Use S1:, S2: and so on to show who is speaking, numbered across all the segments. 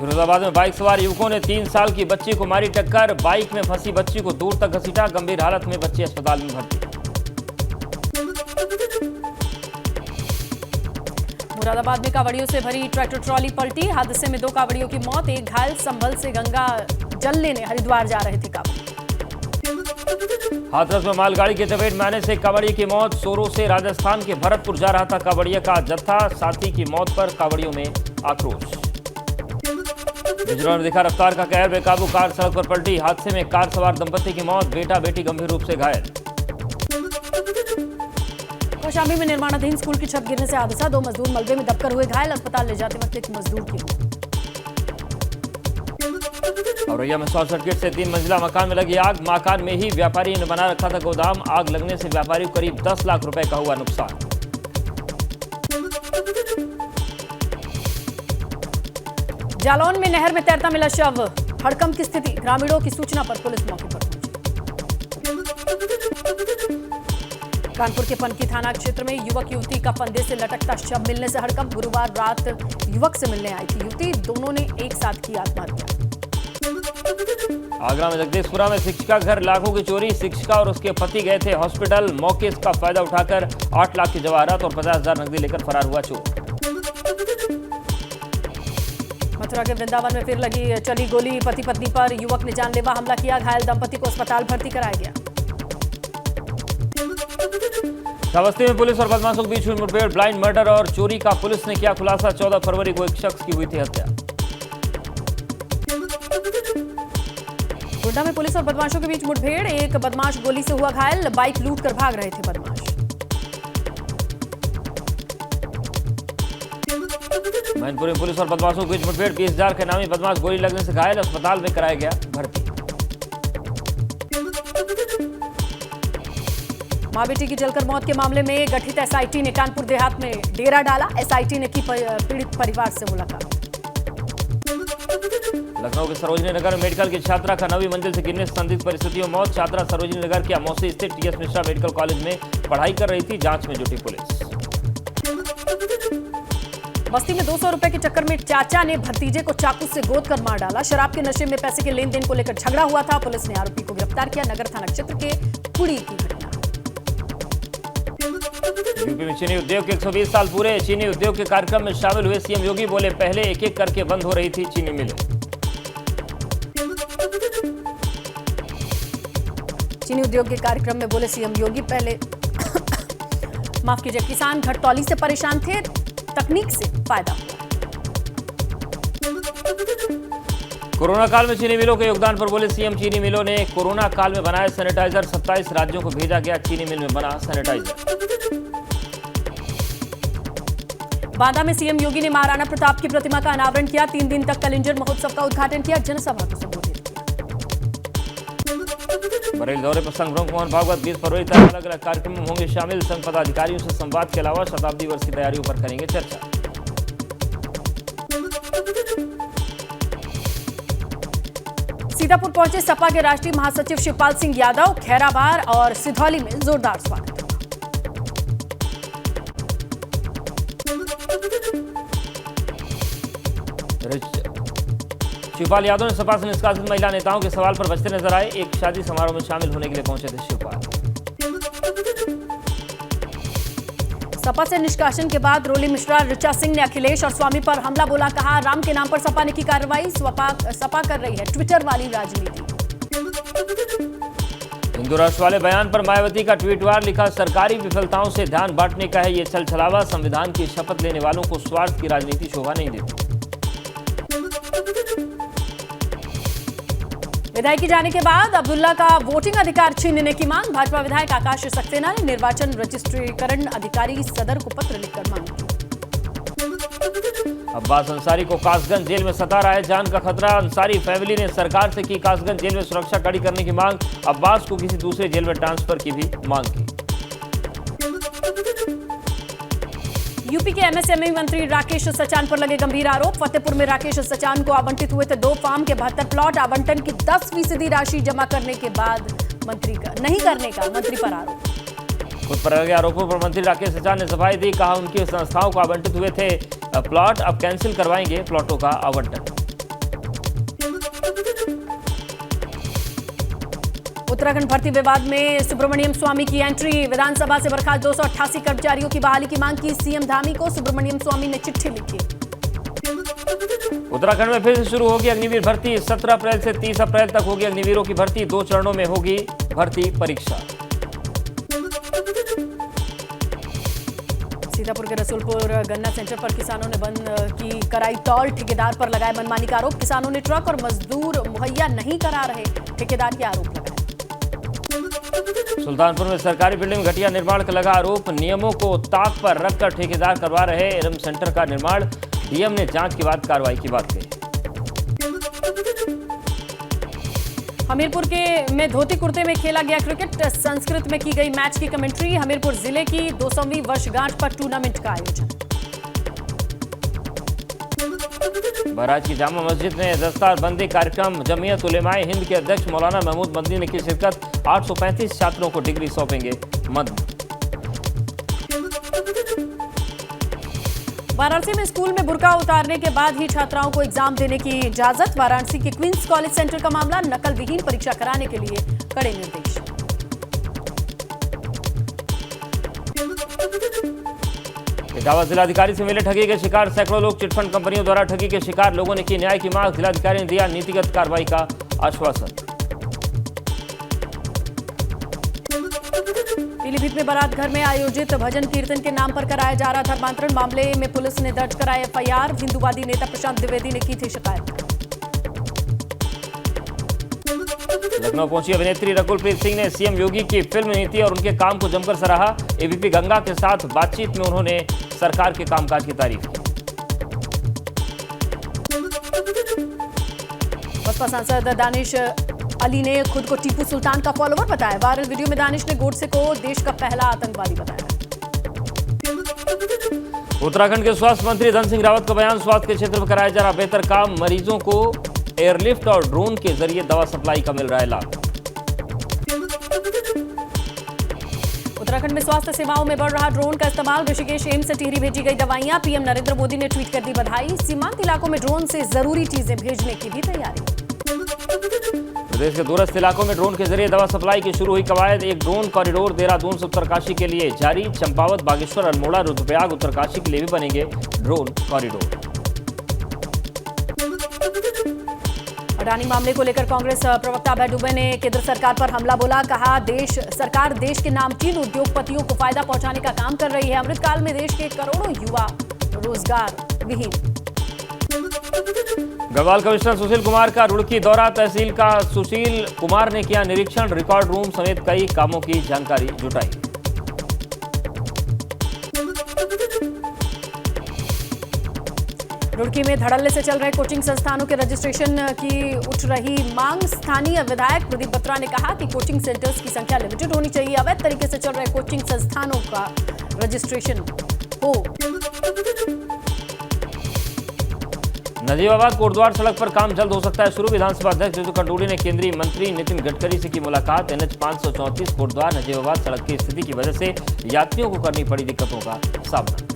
S1: फिरोजाबाद में बाइक सवार युवकों ने 3 साल की बच्ची को मारी टक्कर। बाइक में फंसी बच्ची को दूर तक घसीटा। गंभीर हालत में बच्ची अस्पताल में भर्ती।
S2: मुरादाबाद में कावड़ियों से भरी ट्रैक्टर ट्रॉली पलटी। हादसे में 2 कावड़ियों की मौत, एक घायल। संभल से गंगा जल लेने हरिद्वार जा रहे थे कावड़िए।
S1: हाथरस में मालगाड़ी की चपेट में आने से कावड़िए की मौत। सोरो से राजस्थान के भरतपुर जा रहा था कावड़िया का जत्था। साथी की मौत पर कावड़ियों में आक्रोश। बिजनौर में दिखा रफ्तार का कहर। बेकाबू कार सड़क पर पलटी। हादसे में कार सवार दंपति की मौत, बेटा बेटी गंभीर रूप से घायल।
S2: कौशाम्बी में निर्माणाधीन स्कूल की छत गिरने से हादसा। 2 मजदूर मलबे में दबकर हुए घायल। अस्पताल ले जाते वक्त एक मजदूर की मौत।
S1: औरैया में शॉर्ट सर्किट से 3 मंजिला मकान में लगी आग। मकान में ही व्यापारी ने बना रखा था गोदाम। आग लगने से व्यापारी को करीब 10 लाख रुपए का हुआ नुकसान।
S2: जालौन में नहर में तैरता मिला शव। हड़कंप की स्थिति। ग्रामीणों की सूचना पर पुलिस मौके पर पहुंची। कानपुर के पनकी थाना क्षेत्र में युवक युवती का फंदे से लटकता शव मिलने से हड़कंप। गुरुवार रात युवक से मिलने आई थी युवती। दोनों ने एक साथ की आत्महत्या।
S1: आगरा में जगदीशपुरा में शिक्षिका घर लाखों की चोरी। शिक्षिका और उसके पति गए थे हॉस्पिटल। मौके का फायदा उठाकर 8 लाख की जवाहरात और 50,000 नकदी लेकर फरार हुआ चोर।
S2: मथुरा के वृंदावन में फिर चली गोली। पति पत्नी पर युवक ने जानलेवा हमला किया। घायल दंपति को अस्पताल भर्ती कराया गया।
S1: श्रावस्ती में पुलिस और बदमाशों के बीच हुई मुठभेड़। ब्लाइंड मर्डर और चोरी का पुलिस ने किया खुलासा। 14 फरवरी को एक शख्स की हुई थी हत्या।
S2: गोड्डा में पुलिस और बदमाशों के बीच मुठभेड़। एक बदमाश गोली से हुआ घायल। बाइक लूट कर भाग रहे थे बदमाश।
S1: मैनपुर में पुलिस और बदमाशों के बीच मुठभेड़। 20,000 के नामी बदमाश गोली लगने से घायल। अस्पताल में कराया गया भर्ती।
S2: मां बेटी की जलकर मौत के मामले में गठित एसआईटी ने कानपुर देहात में डेरा डाला। एसआईटी ने की पीड़ित परिवार से मुलाकात।
S1: लखनऊ के सरोजनी नगर में मेडिकल की छात्रा का 9वीं मंजिल से गिरने से संदिग्ध परिस्थितियों में मौत। छात्रा सरोजनी नगर के अमौसी स्थित टीएस मिश्रा मेडिकल कॉलेज में पढ़ाई कर रही थी। जांच में जुटी पुलिस।
S2: बस्ती में 200 रुपए के चक्कर में चाचा ने भतीजे को चाकू से गोद कर मार डाला। शराब के नशे में पैसे के लेन देन को लेकर झगड़ा हुआ था। पुलिस ने आरोपी को गिरफ्तार किया। नगर थाना क्षेत्र के कुड़ी की घटना।
S1: यूपी में चीनी उद्योग के 120 साल पूरे। चीनी उद्योग के कार्यक्रम में शामिल हुए सीएम योगी। बोले पहले एक एक करके बंद हो रही थी चीनी मिलें।
S2: चीनी उद्योग के कार्यक्रम में बोले सीएम योगी। पहले माफ कीजिए, किसान घटतौली से परेशान थे, तकनीक से फायदा हुआ।
S1: कोरोना काल में चीनी मिलों के योगदान पर बोले सीएम। चीनी मिलों ने कोरोना काल में बनाए सैनिटाइजर। 27 राज्यों को भेजा गया। चीनी मिल में बना सैनिटाइजर। बांदा में सीएम योगी ने महाराणा प्रताप की प्रतिमा का अनावरण किया। 3 दिन तक कलिंजर महोत्सव का उद्घाटन किया। जनसभा को संबोधित किया। बरेली दौरे पर संघ प्रमुख मोहन भागवत 20 फरवरी तक अलग अलग कार्यक्रम में होंगे शामिल। संघ पदाधिकारियों से संवाद के अलावा शताब्दी वर्ष की तैयारियों पर करेंगे चर्चा। सीतापुर पहुंचे सपा के राष्ट्रीय महासचिव शिवपाल सिंह यादव। खैराबाद और सिधौली में जोरदार स्वागत। शिवपाल यादव ने सपा से निष्कासित महिला नेताओं के सवाल पर बचते नजर आए। एक शादी समारोह में शामिल होने के लिए पहुंचे थे शिवपाल। सपा से निष्कासन के बाद रोली मिश्रा, ऋचा सिंह ने अखिलेश और स्वामी पर हमला बोला। कहा राम के नाम पर सपा ने की कार्रवाई। सपा कर रही है ट्विटर वाली राजनीति। हिंदू राष्ट्र वाले बयान पर मायावती का ट्वीट वार। लिखा सरकारी विफलताओं से ध्यान बांटने का है ये छलछलावा। संविधान की शपथ लेने वालों को स्वार्थ की राजनीति शोभा नहीं देती। विधायकी जाने के बाद अब्दुल्ला का वोटिंग अधिकार छीनने की मांग। भाजपा विधायक आकाश सक्सेना ने निर्वाचन रजिस्ट्रीकरण अधिकारी सदर को पत्र लिखकर मांग की। अब्बास अंसारी को कासगंज जेल में सता रहा है जान का खतरा। अंसारी फैमिली ने सरकार से की कासगंज जेल में सुरक्षा कड़ी करने की मांग। अब्बास को किसी दूसरे जेल में ट्रांसफर की भी मांग की। यूपी के एमएसएमई मंत्री राकेश सचान पर लगे गंभीर आरोप। फतेहपुर में राकेश सचान को आवंटित हुए थे 2 फार्म के 72 प्लॉट। आवंटन की 10% राशि जमा करने के बाद मंत्री का नहीं करने का मंत्री पर आरोप। खुद पर लगे आरोपों पर मंत्री राकेश सचान ने सफाई दी। कहा उनकी संस्थाओं को आवंटित हुए थे प्लॉट, अब कैंसिल करवाएंगे प्लॉटों का आवंटन। उत्तराखंड भर्ती विवाद में सुब्रमण्यम स्वामी की एंट्री। विधानसभा से बर्खास्त 288 कर्मचारियों की बहाली की मांग की सीएम धामी को। सुब्रमण्यम स्वामी ने चिट्ठी लिखी।
S3: उत्तराखंड में फिर से शुरू होगी अग्निवीर भर्ती। 17 अप्रैल से 30 अप्रैल तक होगी अग्निवीरों की भर्ती। 2 चरणों में होगी भर्ती परीक्षा।
S1: सीतापुर के रसूलपुर गन्ना सेंटर पर किसानों ने बंद की कराई टॉल। ठेकेदार पर लगाए मनमानी का आरोप। किसानों ने ट्रक और मजदूर मुहैया नहीं करा रहे, ठेकेदार के आरोप लगाए।
S3: सुल्तानपुर में सरकारी बिल्डिंग घटिया निर्माण का लगा आरोप। नियमों को ताक पर रखकर ठेकेदार करवा रहे एरम सेंटर का निर्माण। डीएम ने जांच के बाद कार्रवाई की बात कही।
S1: हमीरपुर में धोती कुर्ते में खेला गया क्रिकेट। संस्कृत में की गई मैच की कमेंट्री। हमीरपुर जिले की 200वीं वर्षगांठ पर टूर्नामेंट का आयोजन।
S3: बहराइच की जामा मस्जिद में दस्तारबंदी कार्यक्रम। जमीयत उलेमाए हिंद के अध्यक्ष मौलाना महमूद मदनी ने की शिरकत। 835 छात्रों को डिग्री सौंपेंगे मदनी।
S1: वाराणसी में स्कूल में बुर्का उतारने के बाद ही छात्राओं को एग्जाम देने की इजाजत। वाराणसी के क्वींस कॉलेज सेंटर का मामला। नकल विहीन परीक्षा कराने के लिए कड़े निर्देश।
S3: इटावा जिलाधिकारी से मिले ठगी के शिकार सैकड़ों लोग। चिटफंड कंपनियों द्वारा ठगी के शिकार लोगों ने की न्याय की मांग। जिलाधिकारी ने दिया नीतिगत कार्रवाई का आश्वासन।
S1: पीलीभीत में बारात घर में आयोजित भजन कीर्तन के नाम पर कराया जा रहा धर्मांतरण। मामले में पुलिस ने दर्ज कराया एफआईआर। हिंदूवादी नेता प्रशांत द्विवेदी ने की थी शिकायत।
S3: लखनऊ पहुंची अभिनेत्री रकुलप्रीत सिंह ने सीएम योगी की फिल्म नीति और उनके काम को जमकर सराहा। एबीपी गंगा के साथ बातचीत में उन्होंने सरकार के कामकाज की तारीफ की।
S1: बसपा सांसद दानिश अली ने खुद को टीपू सुल्तान का फॉलोवर बताया। वायरल वीडियो में दानिश ने गोडसे को देश का पहला आतंकवादी बताया।
S3: उत्तराखंड के स्वास्थ्य मंत्री धन सिंह रावत का बयान। स्वास्थ्य के क्षेत्र में कराया जा रहा बेहतर काम। मरीजों को एयरलिफ्ट और ड्रोन के जरिए दवा सप्लाई का मिल रहा है लाभ।
S1: उत्तराखंड में स्वास्थ्य सेवाओं में बढ़ रहा ड्रोन का इस्तेमाल। ऋषिकेश एम्स से टिहरी भेजी गई दवाइयां। पीएम नरेंद्र मोदी ने ट्वीट कर दी बधाई। सीमांत इलाकों में ड्रोन से जरूरी चीजें भेजने की भी तैयारी।
S3: प्रदेश के दूरस्थ इलाकों में ड्रोन के जरिए दवा सप्लाई की शुरू हुई कवायद। एक ड्रोन कॉरिडोर देहरादून से उत्तरकाशी के लिए जारी। चंपावत, बागेश्वर, अल्मोड़ा, रुद्रप्रयाग, उत्तरकाशी के लिए भी बनेंगे ड्रोन कॉरिडोर।
S1: अडानी मामले को लेकर कांग्रेस प्रवक्ता अभय दुबे ने केंद्र सरकार पर हमला बोला। कहा सरकार देश के नामचीन उद्योगपतियों को फायदा पहुंचाने का काम कर रही है। अमृतकाल में देश के करोड़ों युवा रोजगार विहीन।
S3: गढ़वाल कमिश्नर सुशील कुमार का रुड़की दौरा। तहसील का सुशील कुमार ने किया निरीक्षण। रिकॉर्ड रूम समेत कई कामों की जानकारी जुटाई।
S1: रुड़की में धड़ल्ले से चल रहे कोचिंग संस्थानों के रजिस्ट्रेशन की उठ रही मांग। स्थानीय विधायक प्रदीप बत्रा ने कहा कि कोचिंग सेंटर्स की संख्या लिमिटेड होनी चाहिए। अवैध तरीके से चल रहे कोचिंग संस्थानों का रजिस्ट्रेशन हो।
S3: नजीबाबाद कोटद्वार सड़क पर काम जल्द हो सकता है शुरू। विधानसभा अध्यक्ष जीतू खंडूड़ी ने केंद्रीय मंत्री नितिन गडकरी से की मुलाकात। NH 534 कोटद्वार नजीबाबाद सड़क की स्थिति की वजह से यात्रियों को करनी पड़ी दिक्कतों का सामना।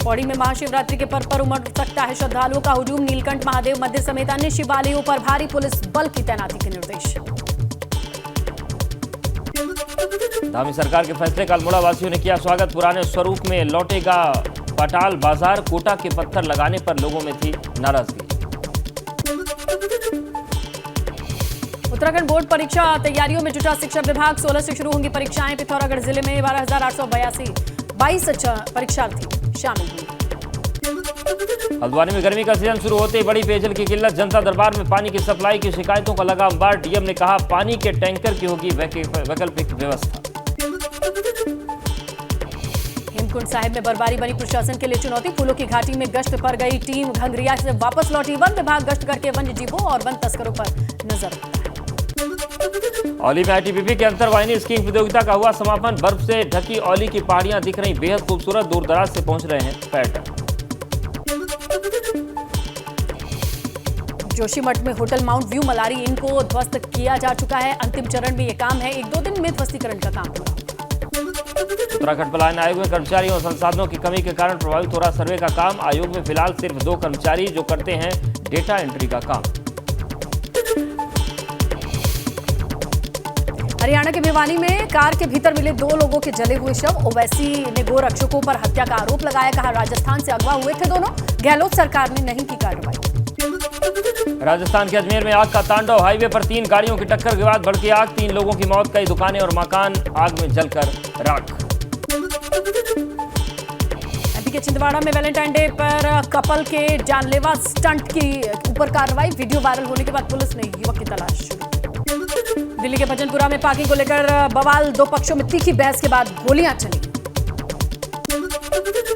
S1: पौड़ी में महाशिवरात्रि के पर्व पर उमड़ सकता है श्रद्धालुओं का हुजूम। नीलकंठ महादेव मंदिर समेत अन्य शिवालयों पर भारी पुलिस बल की तैनाती के निर्देश।
S3: धामी सरकार के फैसले का अल्मोड़ा वासियों ने किया स्वागत। पुराने स्वरूप में लौटेगा पटाल बाजार। कोटा के पत्थर लगाने पर लोगों में थी नाराजगी।
S1: उत्तराखंड बोर्ड परीक्षा तैयारियों में जुटा शिक्षा विभाग। 16 से शुरू होंगी परीक्षाएं। पिथौरागढ़ जिले में 12,882 22 परीक्षार्थी शामिल होंगे।
S3: हल्द्वानी में गर्मी का सीजन शुरू होते ही बड़ी पेयजल की किल्लत। जनता दरबार में पानी की सप्लाई की शिकायतों का लगा अंबार। डीएम ने कहा पानी के टैंकर की होगी वैकल्पिक व्यवस्था।
S1: हेमकुंड साहिब में बर्फबारी बनी प्रशासन के लिए चुनौती। फूलों की घाटी में गश्त पर गई टीम घंगरिया से वापस लौटी। वन विभाग गश्त करके वन्य जीवों और वन तस्करों पर नजर रखता है।
S3: औली में आईटीबीपी के अंतरवाहिनी स्कीइंग प्रतियोगिता का हुआ समापन। बर्फ से ढकी औली की पहाड़ियां दिख रही बेहद खूबसूरत। दूर दराज से पहुंच रहे हैं पर्यटक।
S1: जोशीमठ में होटल माउंट व्यू मलारी इन को ध्वस्त किया जा चुका है। अंतिम चरण में यह काम है। 1-2 दिन में ध्वस्तीकरण का काम पूरा होगा।
S3: उत्तराखंड पलायन आयोग में कर्मचारियों और संसाधनों की कमी के कारण प्रभावित हो रहा सर्वे का काम। आयोग में फिलहाल सिर्फ 2 कर्मचारी जो करते हैं डेटा एंट्री का काम।
S1: हरियाणा के भिवानी में कार के भीतर मिले 2 लोगों के जले हुए शव। ओवैसी ने गोरक्षकों पर हत्या का आरोप लगाया। कहा राजस्थान से अगवा हुए थे दोनों। गहलोत सरकार ने नहीं की कार्रवाई।
S3: राजस्थान के अजमेर में आग का तांडव। हाईवे पर 3 गाड़ियों की टक्कर के बाद भड़की आग। 3 लोगों की मौत। कई दुकानें और मकान आग में जलकर राख।
S1: एमपी के छिंदवाड़ा में वैलेंटाइन डे पर कपल के जानलेवा स्टंट की ऊपर कार्रवाई। वीडियो वायरल होने के बाद पुलिस ने युवक की तलाश शुरू। दिल्ली के भजनपुरा में पार्किंग को लेकर बवाल। 2 पक्षों में तीखी बहस के बाद गोलियां चली।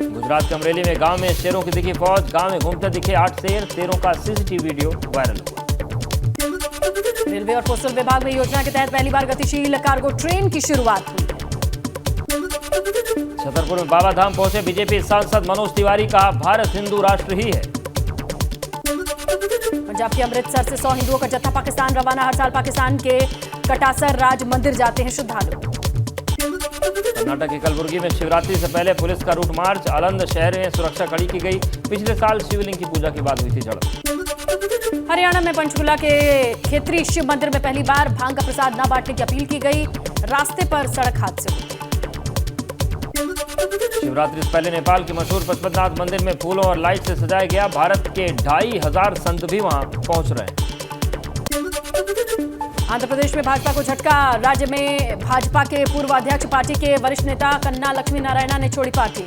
S3: गुजरात के अमरेली में गांव में शेरों की दिखी फौज। गांव में घूमते दिखे 8 शेर। शेरों का सीसीटीवी वीडियो वायरल हुआ।
S1: रेलवे और पोस्टल विभाग में योजना के तहत पहली बार गतिशील कार्गो ट्रेन की शुरुआत हुई।
S3: छतरपुर में बाबा धाम पहुंचे बीजेपी सांसद मनोज तिवारी। कहा भारत हिंदू राष्ट्र ही है।
S1: पंजाब के अमृतसर से 100 हिंदुओं का जत्था पाकिस्तान रवाना। हर साल पाकिस्तान के कटासर राज मंदिर जाते हैं श्रद्धालु।
S3: कर्नाटक के कलबुर्गी में शिवरात्रि से पहले पुलिस का रूट मार्च। आलंद शहर में सुरक्षा कड़ी की गई। पिछले साल शिवलिंग की पूजा के बाद हुई थी झड़प।
S1: हरियाणा में पंचकुला के खेतरी शिव मंदिर में पहली बार भांग का प्रसाद न बांटने की अपील की गई। रास्ते पर सड़क हादसे हुए।
S3: शिवरात्रि से पहले नेपाल के मशहूर पशुपतिनाथ मंदिर में फूलों और लाइट से सजाया गया। भारत के 2500 संत भी वहां पहुंच रहे हैं।
S1: आंध्र प्रदेश में भाजपा को झटका। राज्य में भाजपा के पूर्व अध्यक्ष पार्टी के वरिष्ठ नेता कन्ना लक्ष्मी नारायणा ने छोड़ी पार्टी।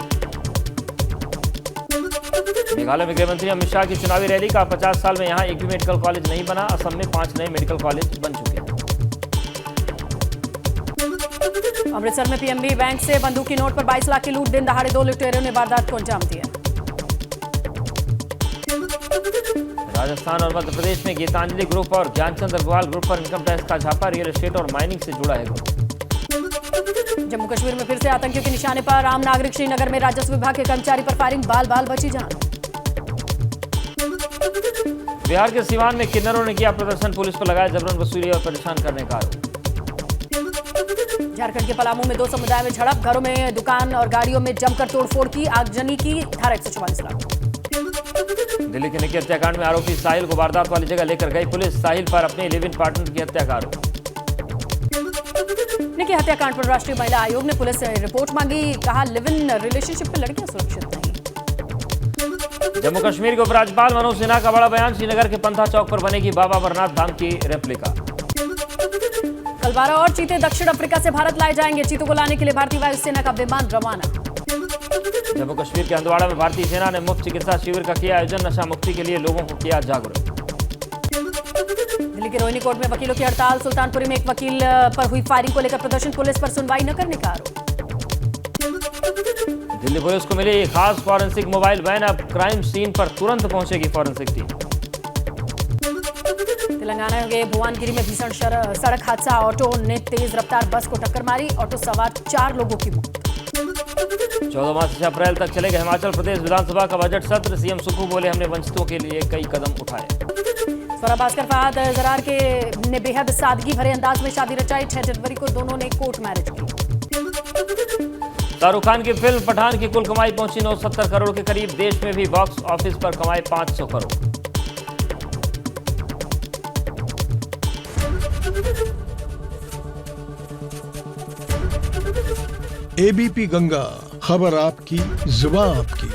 S3: मेघालय में गृहमंत्री अमित शाह की चुनावी रैली। का 50 साल में यहां एक भी मेडिकल कॉलेज नहीं बना। असम में 5 नए मेडिकल कॉलेज बन चुके हैं।
S1: अमृतसर में पीएनबी बैंक से बंदूक की नोट पर 22 लाख की लूट। दिन दहाड़े 2 लुटेरों ने वारदात को अंजाम दिया।
S3: राजस्थान और मध्य प्रदेश में गीतांजलि ग्रुप और ज्ञानचंद अग्रवाल ग्रुप पर इनकम टैक्स का छापा। रियल एस्टेट और माइनिंग से जुड़ा है ग्रुप।
S1: जम्मू कश्मीर में फिर से आतंकियों के निशाने पर आम नागरिक। श्रीनगर में राजस्व विभाग के कर्मचारी पर फायरिंग। बाल बाल बची जान।
S3: बिहार के सीवान में किन्नरों ने किया प्रदर्शन। पुलिस पर लगाया जबरन वसूली और परेशान करने का आरोप।
S1: झारखंड के पलामू में 2 समुदाय में झड़प। घरों में दुकान और गाड़ियों में जमकर तोड़फोड़ की। आगजनी की। धारा 144 लाख।
S3: दिल्ली के निकी हत्याकांड में आरोपी साहिल को वारदात वाली जगह लेकर गई पुलिस। साहिल पर अपने लिव इन पार्टनर की हत्या का आरोप।
S1: निकी हत्याकांड पर राष्ट्रीय महिला आयोग ने पुलिस से रिपोर्ट मांगी। कहा लिव इन रिलेशनशिप में लड़कियां सुरक्षित नहीं।
S3: जम्मू कश्मीर के उपराज्यपाल मनोज सिन्हा का बड़ा बयान। श्रीनगर के पंथा चौक पर बनेगी बाबा अमरनाथ धाम की रेप्लिका।
S1: कल 12 और चीते दक्षिण अफ्रीका से भारत लाए जाएंगे। चीतों को लाने के लिए भारतीय वायुसेना का विमान रवाना।
S3: जम्मू कश्मीर के हंदवाड़ा में भारतीय सेना ने मुफ्त चिकित्सा शिविर का किया आयोजन। नशा मुक्ति के लिए लोगों को किया जागरूक।
S1: दिल्ली के रोहिणी कोर्ट में वकीलों की हड़ताल। सुल्तानपुरी में एक वकील पर हुई फायरिंग को लेकर प्रदर्शन। पुलिस पर सुनवाई न करने का आरोप।
S3: दिल्ली पुलिस को मिली खास फॉरेंसिक मोबाइल वैन। अब क्राइम सीन पर तुरंत पहुंचेगी फॉरेंसिक टीम।
S1: तेलंगाना के भुवनगिरी में भीषण सड़क हादसा। ऑटो ने तेज रफ्तार बस को टक्कर मारी। ऑटो सवार 4 लोगों की मौत।
S3: 14 मार्च से अप्रैल तक चलेगा हिमाचल प्रदेश विधानसभा का बजट सत्र। सीएम सुक्खू बोले हमने वंचितों के लिए कई कदम उठाए।
S1: स्वरा भास्कर फहद जरार के ने बेहद सादगी भरे अंदाज में शादी रचाई। 6 जनवरी को दोनों ने कोर्ट मैरिज की।
S3: शाहरुख खान की फिल्म पठान की कुल कमाई पहुंची 970 करोड़ के करीब। देश में भी बॉक्स ऑफिस पर कमाई 500 करोड़।
S4: एबीपी गंगा, खबर आपकी, जुबान आपकी।